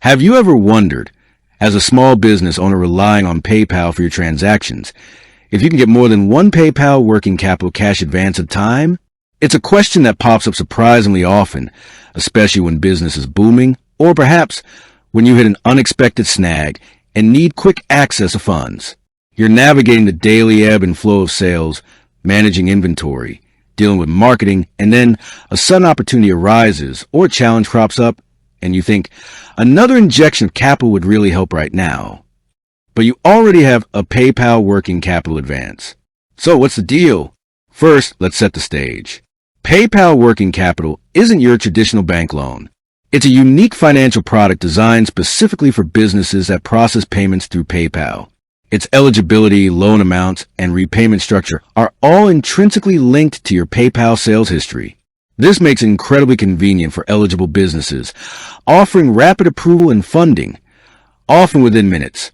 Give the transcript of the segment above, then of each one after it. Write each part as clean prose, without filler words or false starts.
Have you ever wondered, as a small business owner relying on PayPal for your transactions, if you can get more than one PayPal working capital cash advance at a time? It's a question that pops up surprisingly often, especially when business is booming, or perhaps when you hit an unexpected snag and need quick access to funds. You're navigating the daily ebb and flow of sales, managing inventory, dealing with marketing, and then a sudden opportunity arises or a challenge crops up, and you think another injection of capital would really help right now. But you already have a PayPal working capital advance. So what's the deal? First, let's set the stage. PayPal working capital isn't your traditional bank loan. It's a unique financial product designed specifically for businesses that process payments through PayPal. Its eligibility, loan amounts, and repayment structure are all intrinsically linked to your PayPal sales history. This makes it incredibly convenient for eligible businesses, offering rapid approval and funding, often within minutes,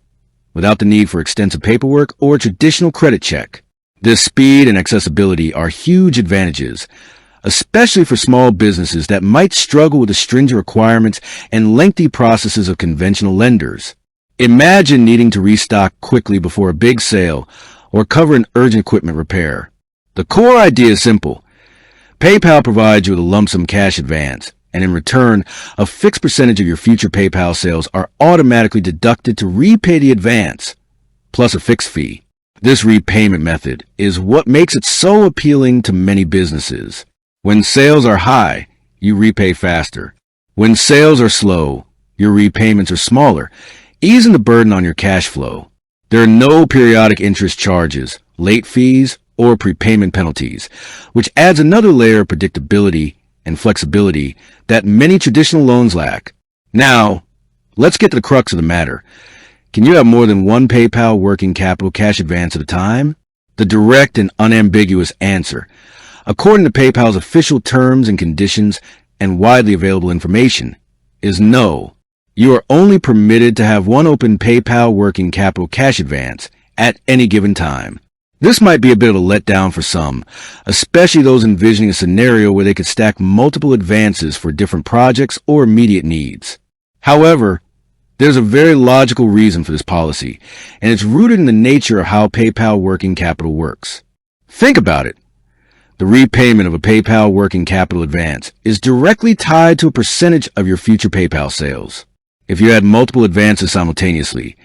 without the need for extensive paperwork or a traditional credit check. This speed and accessibility are huge advantages, especially for small businesses that might struggle with the stringent requirements and lengthy processes of conventional lenders. Imagine needing to restock quickly before a big sale or cover an urgent equipment repair. The core idea is simple. PayPal provides you with a lump sum cash advance, and in return, a fixed percentage of your future PayPal sales are automatically deducted to repay the advance, plus a fixed fee. This repayment method is what makes it so appealing to many businesses. When sales are high, you repay faster. When sales are slow, your repayments are smaller, easing the burden on your cash flow. There are no periodic interest charges, late fees, or prepayment penalties, which adds another layer of predictability and flexibility that many traditional loans lack. Now, let's get to the crux of the matter. Can you have more than one PayPal working capital cash advance at a time? The direct and unambiguous answer, according to PayPal's official terms and conditions and widely available information, is no. You are only permitted to have one open PayPal working capital cash advance at any given time. This might be a bit of a letdown for some, especially those envisioning a scenario where they could stack multiple advances for different projects or immediate needs. However, there's a very logical reason for this policy, and it's rooted in the nature of how PayPal working capital works. Think about it. The repayment of a PayPal working capital advance is directly tied to a percentage of your future PayPal sales. If you had multiple advances simultaneously,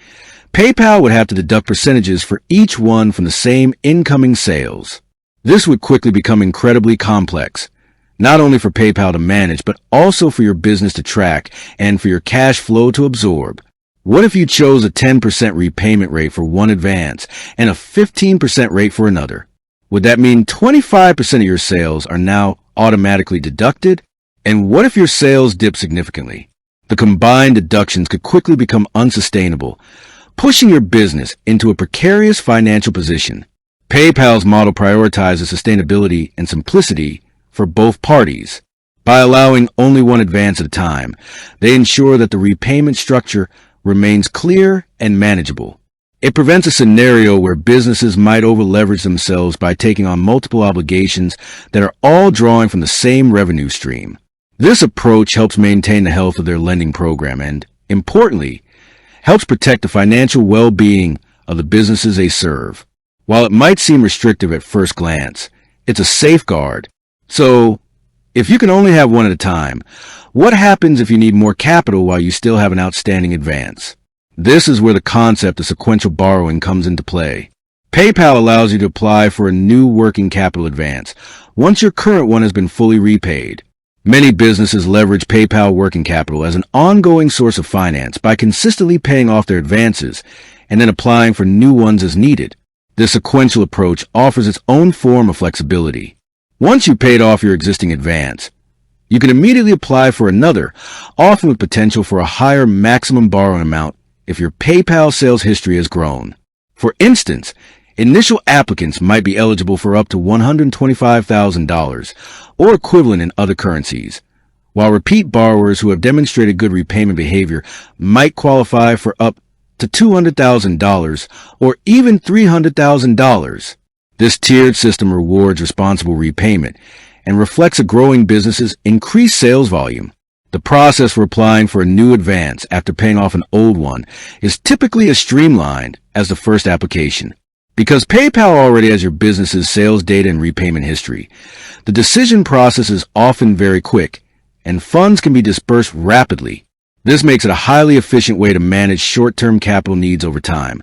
PayPal would have to deduct percentages for each one from the same incoming sales. This would quickly become incredibly complex, not only for PayPal to manage, but also for your business to track and for your cash flow to absorb. What if you chose a 10% repayment rate for one advance and a 15% rate for another? Would that mean 25% of your sales are now automatically deducted? And what if your sales dip significantly? The combined deductions could quickly become unsustainable, pushing your business into a precarious financial position. PayPal's model prioritizes sustainability and simplicity for both parties. By allowing only one advance at a time, they ensure that the repayment structure remains clear and manageable. It prevents a scenario where businesses might over-leverage themselves by taking on multiple obligations that are all drawing from the same revenue stream. This approach helps maintain the health of their lending program and, importantly, helps protect the financial well-being of the businesses they serve. While it might seem restrictive at first glance, it's a safeguard. So, if you can only have one at a time, what happens if you need more capital while you still have an outstanding advance? This is where the concept of sequential borrowing comes into play. PayPal allows you to apply for a new working capital advance once your current one has been fully repaid. Many businesses leverage PayPal working capital as an ongoing source of finance by consistently paying off their advances and then applying for new ones as needed. This sequential approach offers its own form of flexibility. Once you've paid off your existing advance, you can immediately apply for another, often with potential for a higher maximum borrowing amount if your PayPal sales history has grown. For instance, initial applicants might be eligible for up to $125,000 or equivalent in other currencies, while repeat borrowers who have demonstrated good repayment behavior might qualify for up to $200,000 or even $300,000. This tiered system rewards responsible repayment and reflects a growing business's increased sales volume. The process for applying for a new advance after paying off an old one is typically as streamlined as the first application. Because PayPal already has your business's sales data and repayment history, the decision process is often very quick, and funds can be dispersed rapidly. This makes it a highly efficient way to manage short-term capital needs over time,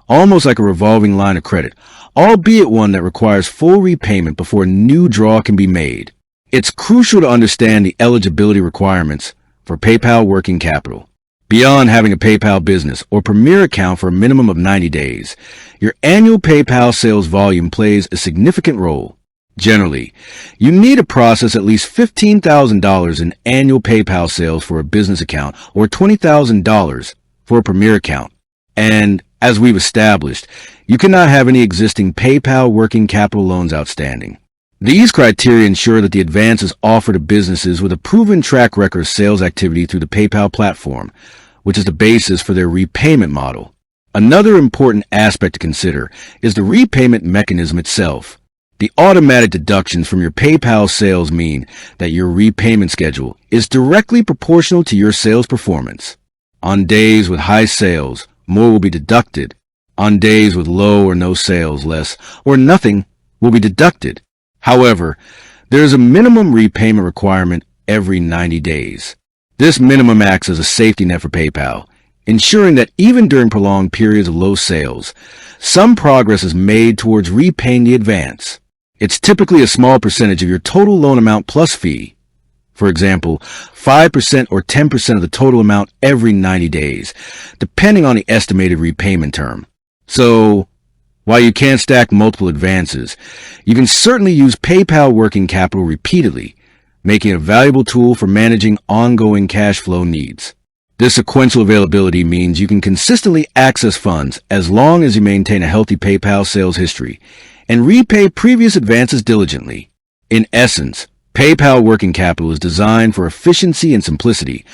almost like a revolving line of credit, albeit one that requires full repayment before a new draw can be made. It's crucial to understand the eligibility requirements for PayPal working capital. Beyond having a PayPal business or Premier account for a minimum of 90 days, your annual PayPal sales volume plays a significant role. Generally, you need to process at least $15,000 in annual PayPal sales for a business account or $20,000 for a Premier account. And, as we've established, you cannot have any existing PayPal working capital loans outstanding. These criteria ensure that the advance is offered to businesses with a proven track record of sales activity through the PayPal platform, which is the basis for their repayment model. Another important aspect to consider is the repayment mechanism itself. The automatic deductions from your PayPal sales mean that your repayment schedule is directly proportional to your sales performance. On days with high sales, more will be deducted. On days with low or no sales, less or nothing will be deducted. However, there is a minimum repayment requirement every 90 days. This minimum acts as a safety net for PayPal, ensuring that even during prolonged periods of low sales, some progress is made towards repaying the advance. It's typically a small percentage of your total loan amount plus fee. For example, 5% or 10% of the total amount every 90 days, depending on the estimated repayment term. So, while you can't stack multiple advances, you can certainly use PayPal working capital repeatedly, making it a valuable tool for managing ongoing cash flow needs. This sequential availability means you can consistently access funds as long as you maintain a healthy PayPal sales history and repay previous advances diligently. In essence, PayPal working capital is designed for efficiency and simplicity,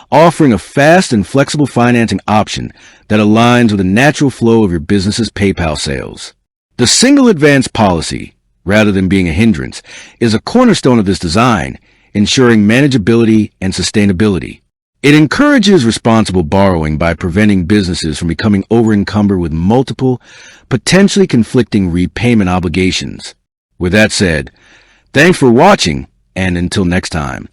offering a fast and flexible financing option that aligns with the natural flow of your business's PayPal sales. The single advance policy, rather than being a hindrance, is a cornerstone of this design, ensuring manageability and sustainability. It encourages responsible borrowing by preventing businesses from becoming over-encumbered with multiple, potentially conflicting repayment obligations. With that said, thanks for watching, and until next time.